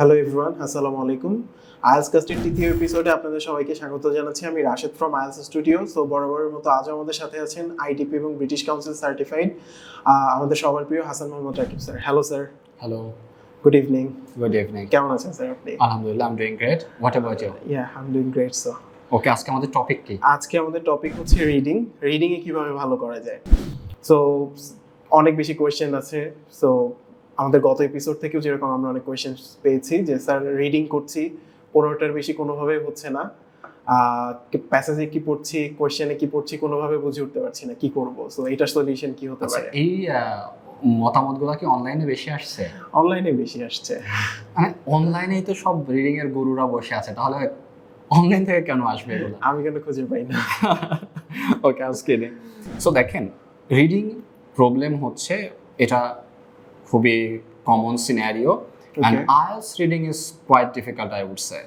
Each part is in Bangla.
হ্যালো এভরিওয়ান, আসসালামু আলাইকুম। আইএলস কাস্টের তৃতীয় এপিসোডে আপনাদের সবাইকে স্বাগত জানাচ্ছি। আমি Rashed from IELTS studio. So বরাবরের মতো আজ আমাদের সাথে আছেন আইটিপি এবং ব্রিটিশ কাউন্সিল সার্টিফাইড আমাদের সবার প্রিয় Hasan Mohammad Rakib sir. Hello sir. Hello, good evening. good evening. কেমন আছেন স্যার আপনি? Alhamdulillah, I'm doing great. What about you? I am doing great sir. Okay, আজকে আমাদের টপিক কি? আজকে আমাদের টপিক হচ্ছে রিডিং এ কিভাবে ভালো করা যায়। সো অনেক বেশি কোয়েশ্চেন আছে। সো আমাদের গত এপিসোড থেকেও যেরকম আমরা অনেক কোয়েশ্চেন পেয়েছি যে স্যার রিডিং করছি 15টার বেশি কোনোভাবেই হচ্ছে না, প্যাসেজে কি পড়ছি, কোয়েশ্চেনে কি পড়ছি কোনোভাবে বুঝে উঠতে পারছি না, কি করব। সো এটার সলিউশন কি হতে পারে? এই মতামতগুলো কি অনলাইনে বেশি আসছে? অনলাইনে বেশি আসছে। অনলাইনেই তো সব রিডিং এর গুরুরা বসে আছে, তাহলে অনলাইন থেকে কেন আসবে এগুলো? আমি কেন খুঁজে পাই না। ওকে, আজকে সো দেখেন, রিডিং প্রবলেম হচ্ছে, এটা খুবই common scenario. And IELTS reading is quite difficult, I would say.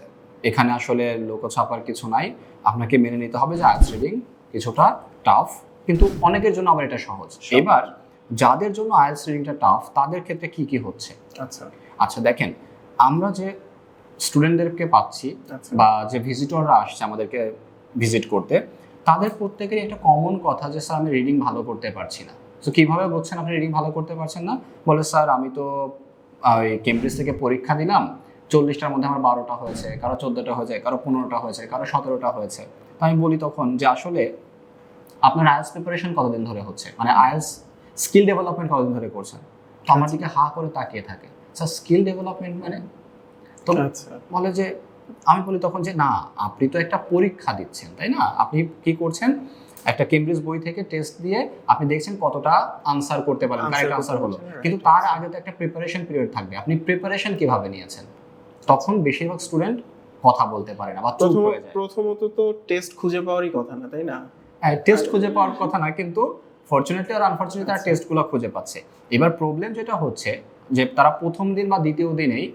এখানে আসলে লোকছাপার কিছু নাই, আপনাকে মেনে নিতে হবে যে আইএলস রিডিং কিছুটা টাফ, কিন্তু অনেকের জন্য আবার এটা সহজ। এবার যাদের জন্য আইএলস রিডিংটা টাফ, তাদের ক্ষেত্রে কি কি হচ্ছে? আচ্ছা দেখেন, আমরা যে স্টুডেন্টদেরকে পাচ্ছি বা যে ভিজিটররা আসছে আমাদেরকে ভিজিট করতে, তাদের প্রত্যেকেরই একটা কমন কথা যে স্যার আমি রিডিং ভালো করতে পারছি না। তো কীভাবে বলছেন আপনি রিডিং ভালো করতে পারছেন না? বলে স্যার আমি তো ওই কেমব্রিজ থেকে পরীক্ষা দিলাম, 40টার মধ্যে আমার 12টা হয়েছে, কারো 14টা হয়েছে, কারো 15টা হয়েছে, কারো 17টা হয়েছে। তো আমি বলি তখন যে আসলে আপনার আইএলস প্রিপারেশন কতদিন ধরে হচ্ছে, মানে আইএলস স্কিল ডেভেলপমেন্ট কতদিন ধরে করছেন? তো আমার দিকে হা করে তাকিয়ে থাকে, স্যার স্কিল ডেভেলপমেন্ট মানে? তো বলে যে, আমি বলি তখন যে না, আপনি তো একটা পরীক্ষা দিচ্ছেন, তাই না? আপনি কি করছেন, একটা কেমব্রিজ বই থেকে টেস্ট দিয়ে আপনি দেখছেন কতটা আনসার করতে পারেন, কারেক্ট আনসার হলো, কিন্তু তার আগে তো একটা প্রিপারেশন পিরিয়ড থাকবে। আপনি প্রিপারেশন কিভাবে নিয়েছেন? তখন বেশিরভাগ স্টুডেন্ট কথা বলতে পারে না বা চুপ হয়ে যায়। প্রথমত তো টেস্ট খুঁজে পাওয়ারই কথা না, তাই না? হ্যাঁ, টেস্ট খুঁজে পাওয়ার কথা না, কিন্তু ফরচুনেটলি আর আনফরচুনেটলি তারা টেস্টগুলো খুঁজে পাচ্ছে। এবার প্রবলেম যেটা হচ্ছে যে তারা প্রথম দিন বা দ্বিতীয় দিনেই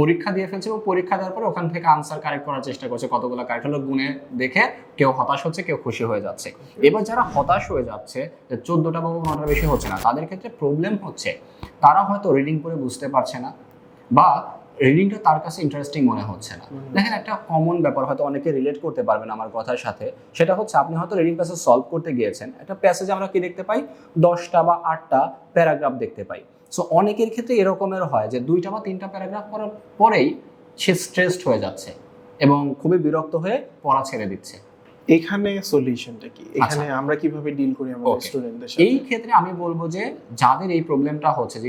পরীক্ষা দিয়ে ফেলছে এবং পরীক্ষা দেওয়ার পরে ওখান থেকে আনসার কারেক্ট করার চেষ্টা করছে, কতগুলো কারেক্ট হলো গুণে দেখে কেউ হতাশ হচ্ছে, কেউ খুশি হয়ে যাচ্ছে। এবার যারা হতাশ হয়ে যাচ্ছে যে 14টা বা 15টা বেশি হচ্ছে না, তাদের ক্ষেত্রে প্রবলেম হচ্ছে তারা হয়তো রিডিং করে বুঝতে পারছে না বা রিডিংটা তার কাছে ইন্টারেস্টিং মনে হচ্ছে না। দেখেন, একটা কমন ব্যাপার হয়তো অনেকে রিলেট করতে পারবেন আমার কথার সাথে, সেটা হচ্ছে আপনি হয়তো রিডিং প্যাসেজ সলভ করতে গিয়েছেন, একটা প্যাসেজে আমরা কি দেখতে পাই, 10টা বা 8টা প্যারাগ্রাফ দেখতে পাই। সো অনেকের ক্ষেত্রে এরকমের হয় যে 2টা বা 3টা প্যারাগ্রাফ পড়ার পরেই সে স্ট্রেসড হয়ে যাচ্ছে এবং খুবই বিরক্ত হয়ে পড়া ছেড়ে দিচ্ছে। এখানে সলিউশনটা কি? এখানে আমরা কিভাবে ডিল করি আমাদের স্টুডেন্টদের সাথে? এই ক্ষেত্রে আমি বলবো যে যাদের এই প্রবলেমটা হচ্ছে যে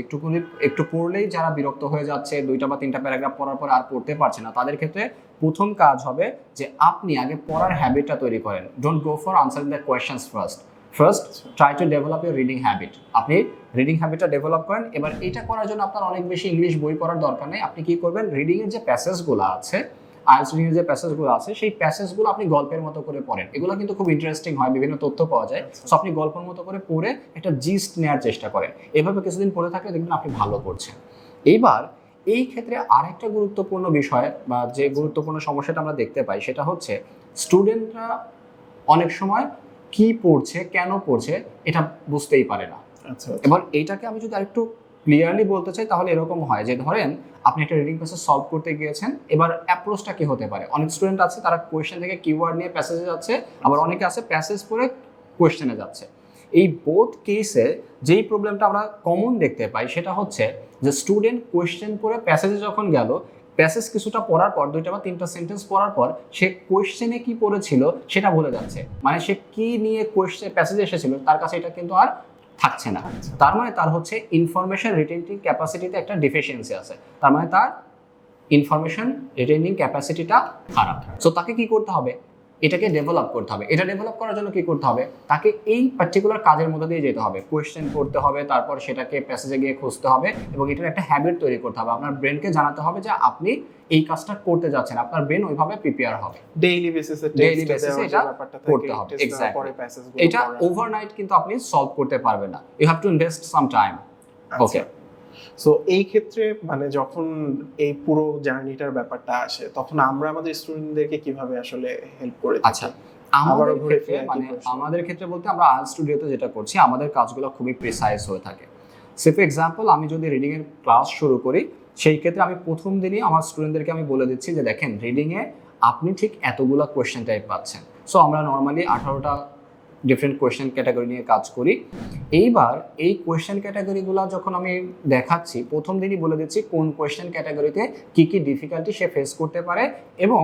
একটু পড়লেই যারা বিরক্ত হয়ে যাচ্ছে, 2টা বা 3টা প্যারাগ্রাফ পড়ার পর আর পড়তে পারছে না, তাদের ক্ষেত্রে প্রথম কাজ হবে যে আপনি আগে পড়ার হ্যাবিটটা তৈরি করেন। Don't go for answering the questions first try to develop your reading habit. আপনি রিডিং হ্যাবিটটা ডেভেলপ করেন। এবার এটা করার জন্য আপনার অনেক বেশি ইংলিশ বই পড়ার দরকার নেই। আপনি কি করবেন, রিডিংয়ের যে প্যাসেজগুলো আছে, আইএলটিএস রিডিংয়ের যে প্যাসেজগুলো আছে, সেই প্যাসেজগুলো আপনি গল্পের মতো করে পড়েন। এগুলো কিন্তু খুব ইন্টারেস্টিং হয়, বিভিন্ন তথ্য পাওয়া যায়। সো আপনি গল্পের মতো করে পড়ে একটা জিস্ট নেওয়ার চেষ্টা করেন। এভাবে কিছুদিন পড়ে থাকলে দেখবেন আপনি ভালো করছেন। এইবার এই ক্ষেত্রে আরেকটা গুরুত্বপূর্ণ বিষয় বা যে গুরুত্বপূর্ণ সমস্যাটা আমরা দেখতে পাই, সেটা হচ্ছে স্টুডেন্টরা অনেক সময় কি পড়ছে, কেন পড়ছে, এটা বুঝতেই পারে না। এবার এইটাকে আমি যদি আরেকটু ক্লিয়ারলি বলতে চাই, তাহলে এরকম হয় যে ধরেন আপনি একটা রিডিং প্যাসেজ সলভ করতে গিয়েছেন, এবার অ্যাপ্রোচটা কি হতে পারে? অনেক স্টুডেন্ট আছে তারা কোয়েশ্চেন থেকে কিওয়ার্ড নিয়ে প্যাসেজে যাচ্ছে, আবার অনেকে আছে প্যাসেজ পড়ে কোয়েশ্চেনে যাচ্ছে। এই বোথ কেসে যেই প্রবলেমটা আমরা কমন দেখতে পাই, সেটা হচ্ছে যে স্টুডেন্ট কোয়েশ্চেন পড়ে প্যাসেজে যখন গেল, প্যাসেজ কিছুটা পড়ার পর, 2টা বা 3টা সেন্টেন্স পড়ার পর সে কোয়েশ্চেনে কি পড়েছিল সেটা ভুলে যাচ্ছে। মানে সে কি নিয়ে কোয়েশ্চেন প্যাসেজে এসেছিল তার কাছে এটা কিন্তু আর থাকছে না। তার মানে তার হচ্ছে ইনফরমেশন রিটেনিং ক্যাপাসিটিতে একটা ডিফিসিয়েন্সি আছে, তার মানে তার ইনফরমেশন রিটেনিং ক্যাপাসিটিটা খারাপ। সো তাকে কি করতে হবে, এটাকে ডেভেলপ করতে হবে। এটা ডেভেলপ করার জন্য কি করতে হবে, তাকে এই পার্টিকুলার কাজের মধ্যে দিয়ে যেতে হবে, কোয়েশ্চেন করতে হবে, তারপর সেটাকে প্যাসেজে গিয়ে খুঁজতে হবে এবং এটার একটা হ্যাবিট তৈরি করতে হবে। আপনার ব্রেনকে জানাতে হবে যে আপনি এই কাজটা করতে যাচ্ছেন, আপনার ব্রেন ওইভাবে প্রিপেয়ার হবে, ডেইলি বেসিসে এটা করতে হবে। এক্স্যাক্টলি, এটা ওভারনাইট কিন্তু আপনি সলভ করতে পারবেন না, you have to invest some time. Okay, so এই ক্ষেত্রে মানে যখন এই পুরো জার্নিটার ব্যাপারটা আসে, তখন আমরা আমাদের স্টুডেন্টদেরকে কিভাবে আসলে হেল্প করে থাকি? আচ্ছা, আমাদের ক্ষেত্রে বলতে আমরা আইএলটিএস স্টুডিওতে যেটা করছি, আমাদের কাজগুলো খুবই প্রিসাইজ হয়ে থাকে। সে ফর এক্সাম্পল, আমি যদি রিডিং এর ক্লাস শুরু করি, সেই ক্ষেত্রে আমি প্রথম দিনই আমার স্টুডেন্টদেরকে আমি বলে দিচ্ছি যে দেখেন রিডিংয়ে আপনি ঠিক এতগুলো কোয়েশ্চেন টাইপ পাচ্ছেন। সো আমরা নর্মালি 18টা ডিফারেন্ট কোয়েশ্চেন ক্যাটাগরি নিয়ে কাজ করি। এইবার এই কোয়েশ্চেন ক্যাটাগরিগুলো যখন আমি দেখাচ্ছি প্রথম দিনই বলে দিচ্ছি কোন কোয়েশ্চেন ক্যাটাগরিতে কী কী ডিফিকাল্টি সে ফেস করতে পারে, এবং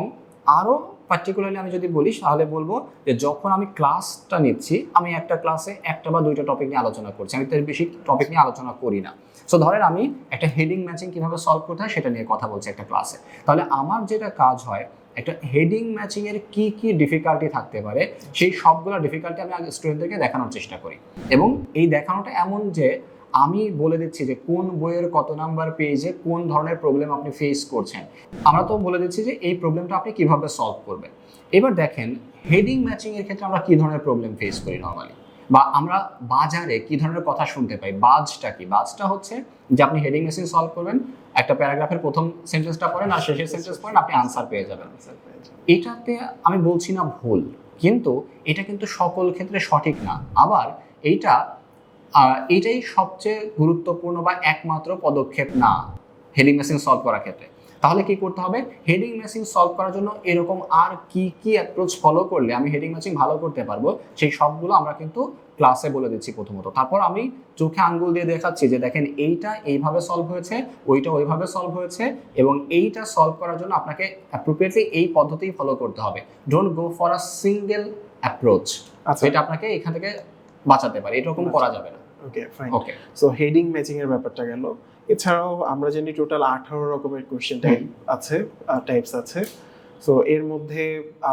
আরও পার্টিকুলারলি আমি যদি বলি তাহলে বলবো যে যখন আমি ক্লাসটা নিচ্ছি আমি একটা ক্লাসে একটা বা দুইটা টপিক নিয়ে আলোচনা করছি, আমি তার বেশি টপিক নিয়ে আলোচনা করি না। সো ধরেন আমি একটা হেডিং ম্যাচিং কীভাবে সলভ করতে হয় সেটা নিয়ে কথা বলছি একটা ক্লাসে, তাহলে আমার যেটা কাজ হয় একটা হেডিং ম্যাচিং এর কি কি ডিফিকাল্টি থাকতে পারে সেই সবগুলো ডিফিকাল্টি আমি আগে স্টুডেন্টদেরকে দেখানোর চেষ্টা করি, এবং এই দেখানোটা এমন যে আমি বলে দিচ্ছি যে কোন বইয়ের কত নাম্বার পেজে কোন ধরনের প্রবলেম আপনি ফেস করছেন, আমরা তো বলে দিচ্ছি যে এই প্রবলেমটা আপনি কিভাবে সলভ করবেন। এবার দেখেন হেডিং ম্যাচিং এর ক্ষেত্রে আমরা কি ধরনের প্রবলেম ফেস করি নর্মালি, বা আমরা বাজারে কি ধরনের কথা শুনতে পাই। বাজটা কি? বাজটা হচ্ছে যে আপনি হেডিং ম্যাচিং সলভ করবেন, একটা প্যারাগ্রাফের প্রথম সেন্টেন্সটা পড়েন আর শেষের সেন্টেন্স পড়েন, আপনি আনসার পেয়ে যাবেন। এটাতে আমি বলছি না ভুল, কিন্তু এটা কিন্তু সকল ক্ষেত্রে সঠিক না। আবার এইটাই সবচেয়ে গুরুত্বপূর্ণ বা একমাত্র পদক্ষেপ না হেডিং ম্যাচিং সলভ করার ক্ষেত্রে। তাহলে কি করতে হবে? হেডিং ম্যাচিং সলভ করার জন্য এরকম আর কি কি অ্যাপ্রোচ ফলো করলে আমি হেডিং ম্যাচিং ভালো করতে পারবো সেই সবগুলো আমরা কিন্তু ক্লাসে বলে দিচ্ছি প্রথমত। তারপর আমি চোখে আঙ্গুল দিয়ে দেখাচ্ছি যে দেখেন এইটা এইভাবে সলভ হয়েছে, ওইটা ওইভাবে সলভ হয়েছে, এবং এইটা সলভ করার জন্য আপনাকে অ্যাপ্রোপ্রিয়েটলি এই পদ্ধতি ফলো করতে হবে। Don't go for a single approach, এটা আপনাকে এখান থেকে বাঁচাতে পারে, এরকম করা যাবে না। Okay fine. Okay, so heading matching এর ব্যাপারটা গেল। এছাড়াও আমরা জানি টোটাল 18 রকমের কোশ্চেন টাইপস আছে। সো এর মধ্যে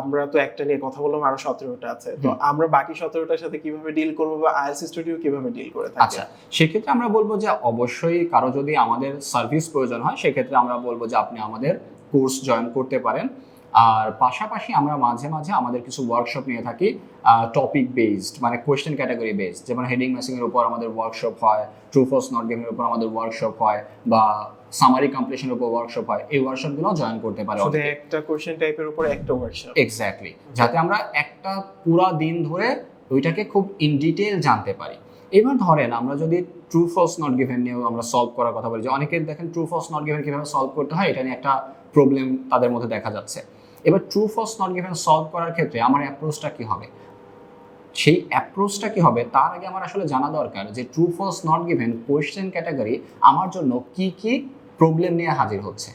আমরা তো একটা নিয়ে কথা বললাম, আরো 17টা আছে। তো আমরা বাকি 17টার সাথে কিভাবে ডিল করব, বা আইএলটিএস স্টুডিও কিভাবে ডিল করে থাকে? আচ্ছা, সেক্ষেত্রে আমরা বলবো যে অবশ্যই কারো যদি আমাদের সার্ভিস প্রয়োজন হয় সেক্ষেত্রে আমরা বলবো যে আপনি আমাদের কোর্স জয়েন করতে পারেন। আর পাশাপাশি আমরা মাঝে মাঝে আমাদের কিছু ওয়ার্কশপ নিয়ে থাকি টপিক বেসড, মানে কোয়েশ্চেন ক্যাটাগরি বেসড, যেমন হেডিং ম্যাচিং এর উপর আমাদের ওয়ার্কশপ হয়, ট্রু ফলস নট গিভেন এর উপর আমাদের ওয়ার্কশপ হয়, বা সামারি কমপ্লিশনের উপর ওয়ার্কশপ হয়। এই ওয়ার্কশপগুলো জয়েন করতে পারে শুধু একটা কোশ্চেন টাইপের উপর একটা ওয়ার্কশপ। এক্স্যাক্টলি, যাতে আমরা একটা পুরো দিন ধরে ওইটাকে খুব ইন ডিটেইল জানতে পারি। এবার ধরেন আমরা যদি ট্রু ফলস নট গিভেন নিয়েও আমরা সলভ করার কথা বলি, যে অনেকে দেখেন ট্রু ফলস নট গিভেন কিভাবে সলভ করতে হয় এটা নিয়ে একটা প্রবলেম তাদের মধ্যে দেখা যাচ্ছে। এবার true false not given solve করার ক্ষেত্রে আমার অ্যাপ্রোচটা কি হবে, সেই অ্যাপ্রোচটা কি হবে তার আগে আমার আসলে জানা দরকার যে true false not given question category আমার জন্য কি কি প্রবলেম নিয়ে হাজির হচ্ছে।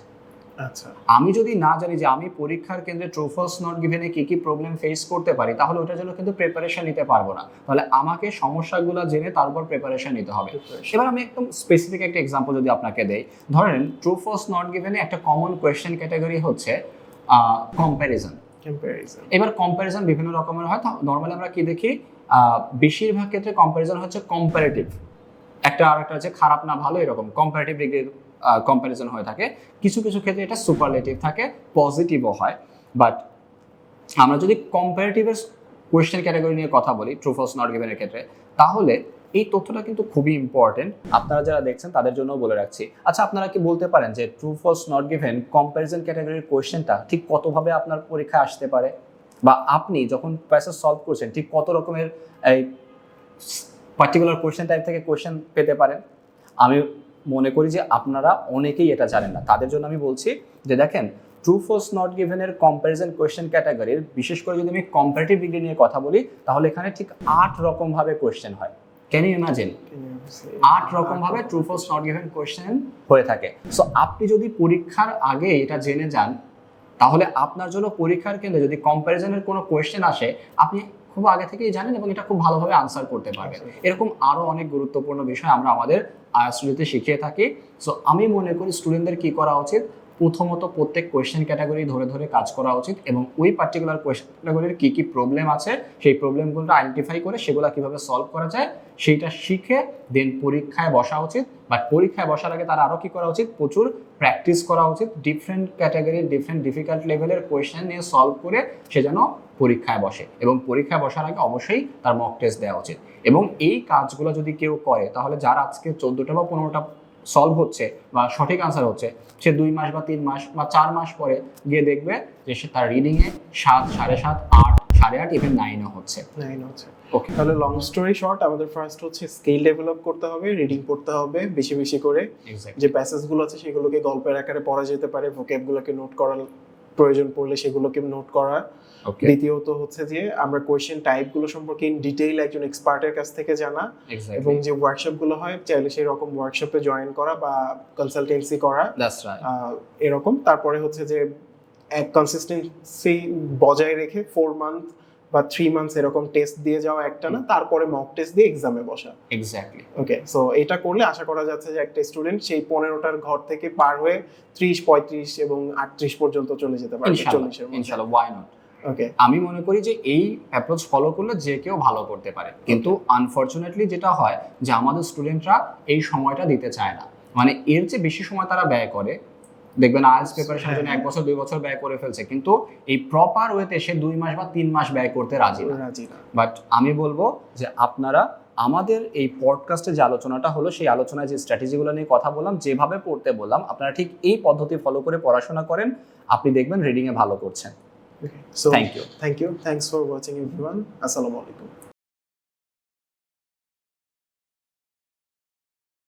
আচ্ছা, আমি যদি না জানি যে আমি পরীক্ষার কেন্দ্রে ট্রু ফলস নট গিভেনে কি কি প্রবলেম ফেস করতে পারি, তাহলে ওটার জন্য কিন্তু প্রিপারেশন নিতে পারবো না। তাহলে আমাকে সমস্যাগুলো জেনে তার উপর প্রিপারেশন নিতে হবে। এবার আমি একদম স্পেসিফিক একটা এক্সাম্পল যদি আপনাকে দেই, ধরেন ট্রু ফলস নট গিভেনে একটা কমন কোয়েশ্চেন ক্যাটাগরি হচ্ছে কম্প্যারিজন। এবার কম্প্যারিজন বিভিন্ন রকমের হয়। নর্মালি আমরা কি দেখি, বেশিরভাগ ক্ষেত্রে কম্প্যারিজন হচ্ছে কম্পারেটিভ, একটা আর একটা হচ্ছে খারাপ না ভালো, এরকম কম্পারেটিভ ডিগ্রির কম্প্যারিজন হয়ে থাকে। কিছু কিছু ক্ষেত্রে এটা সুপারলেটিভ থাকে, পজিটিভও হয়। বাট আমরা যদি কম্পারেটিভের কোয়েশ্চেন ক্যাটাগরি নিয়ে কথা বলি ট্রু ফলস নট গিভেনের ক্ষেত্রে, তাহলে এই তথ্যটা কিন্তু খুবই ইম্পর্টেন্ট, আপনারা যারা দেখছেন তাদের জন্য বলে রাখছি। আচ্ছা, আপনারা কি বলতে পারেন যে true false not given comparison ক্যাটাগরির কোয়েশ্চেনটা ঠিক কতভাবে আপনার পরীক্ষায় আসতে পারে, বা আপনি যখন প্যাসেজ সলভ করছেন ঠিক কত রকমের এই পার্টিকুলার কোয়েশ্চেন টাইপ থেকে কোয়েশ্চেন পেতে পারেন? আমি মনে করি যে আপনারা অনেকেই এটা জানেন না। তাদের জন্য আমি বলছি যে দেখেন ট্রু ফলস নট গিভেনের কম্প্যারিজন কোয়েশ্চেন ক্যাটাগরির, বিশেষ করে যদি আমি কম্পারেটিভ ডিগ্রি নিয়ে কথা বলি, তাহলে এখানে ঠিক 8 রকম ভাবে কোয়েশ্চেন হয়। Can you imagine? 8 রকম ভাবে true false not given question হয়ে থাকে। সো আপনি যদি পরীক্ষার আগে এটা জেনে যান, তাহলে আপনার জন্য পরীক্ষার কেন্দ্রে যদি কম্প্যারিজনের কোনো কোয়েশ্চেন আসে, আপনি খুব আগে থেকেই জানেন এবং এটা খুব ভালোভাবে আনসার করতে পারবেন। এরকম আরো অনেক গুরুত্বপূর্ণ বিষয় আমরা আমাদের স্টুডিওতে শিখিয়ে থাকি। সো আমি মনে করি স্টুডেন্টদের কি করা উচিত, প্রথমত প্রত্যেক কোয়েশ্চেন ক্যাটাগরি ধরে ধরে কাজ করা উচিত, এবং ওই পার্টিকুলার কোয়েশ্চেন ক্যাটাগরির কী কী প্রবলেম আছে সেই প্রবলেমগুলো আইডেন্টিফাই করে সেগুলো কীভাবে সলভ করা যায় সেইটা শিখে দেন পরীক্ষায় বসা উচিত। বাট পরীক্ষায় বসার আগে তার আরও কী করা উচিত, প্রচুর প্র্যাকটিস করা উচিত, ডিফারেন্ট ক্যাটাগরির ডিফারেন্ট ডিফিকাল্ট লেভেলের কোয়েশ্চেন নিয়ে সলভ করে সে যেন পরীক্ষায় বসে, এবং পরীক্ষায় বসার আগে অবশ্যই তার মক টেস্ট দেওয়া উচিত। এবং এই কাজগুলো যদি কেউ করে, তাহলে যার আজকে 14টা বা 15টা সলভ হচ্ছে বা সঠিক আনসার হচ্ছে, সে 2 মাস বা 3 মাস বা 4 মাস পরে গিয়ে দেখবে যে সে তার রিডিংয়ে 7, 7.5, 8 8:30 ইভেন 9 হচ্ছে। 9 হচ্ছে। ওকে, তাহলে লং স্টোরি শর্ট, আমাদের ফার্স্ট হচ্ছে স্কিল ডেভেলপ করতে হবে, রিডিং পড়তে হবে বেশি বেশি করে, এক্স্যাক্টলি। যে প্যাসেজগুলো আছে সেগুলোকে গল্পের আকারে পড়া যেতে পারে, ভোকেবগুলোকে নোট করার প্রয়োজন পড়লে সেগুলোকে নোট করা। ওকে, দ্বিতীয়ত হচ্ছে যে আমরা কোয়েশ্চেন টাইপগুলো সম্পর্কে ইন ডিটেইল একজন এক্সপার্টের কাছ থেকে জানা, এবং এক্স্যাক্টলি, যে ওয়ার্কশপগুলো হয় চাইলে সেই রকম ওয়ার্কশপে জয়েন করা বা কনসালটেন্সি করা, দ্যাটস রাইট। এরকম। তারপরে হচ্ছে যে এক কনসিস্টেন্সি বজায় রেখে 4 মান্থ বা 3 মান্থস এরকম টেস্ট দিয়ে যাওয়া একটা না, তারপরে মক টেস্ট দিয়ে এক্সামে বসা। এক্স্যাক্টলি। ওকে, সো এটা করলে আশা করা যাচ্ছে যে একটা স্টুডেন্ট সেই 15টার ঘর থেকে পার হয়ে 30, 35 এবং 38 পর্যন্ত চলে যেতে পারবে 40-এর মধ্যে। ইনশাআল্লাহ, ওয়াই নট। ওকে, আমি মনে করি যে এই অ্যাপ্রোচ ফলো করলে যে কেউ ভালো করতে পারে, কিন্তু আনফরচুনেটলি যেটা হয় যে আমাদের স্টুডেন্টরা এই সময়টা দিতে চায় না, মানে এর চেয়ে বেশি সময় তারা ব্যয় করে। দেখবেন আইএলটিএস প্রিপারেশনের জন্য 1 বছর 2 বছর ব্যয় করে ফেলছে, কিন্তু এই প্রপার ওয়েতে সে 2 মাস বা 3 মাস ব্যয় করতে রাজি না। বাট আমি বলবো যে আপনারা আমাদের এই পডকাস্টে যে আলোচনাটা হলো, সেই আলোচনায় যে স্ট্র্যাটেজিগুলো নিয়ে কথা বললাম, যেভাবে পড়তে বললাম, আপনারা ঠিক এই পদ্ধতি ফলো করে পড়াশোনা করেন, আপনি দেখবেন রিডিংয়ে ভালো করছেন। So, Thank you. Thanks for watching everyone. Assalamu alaikum.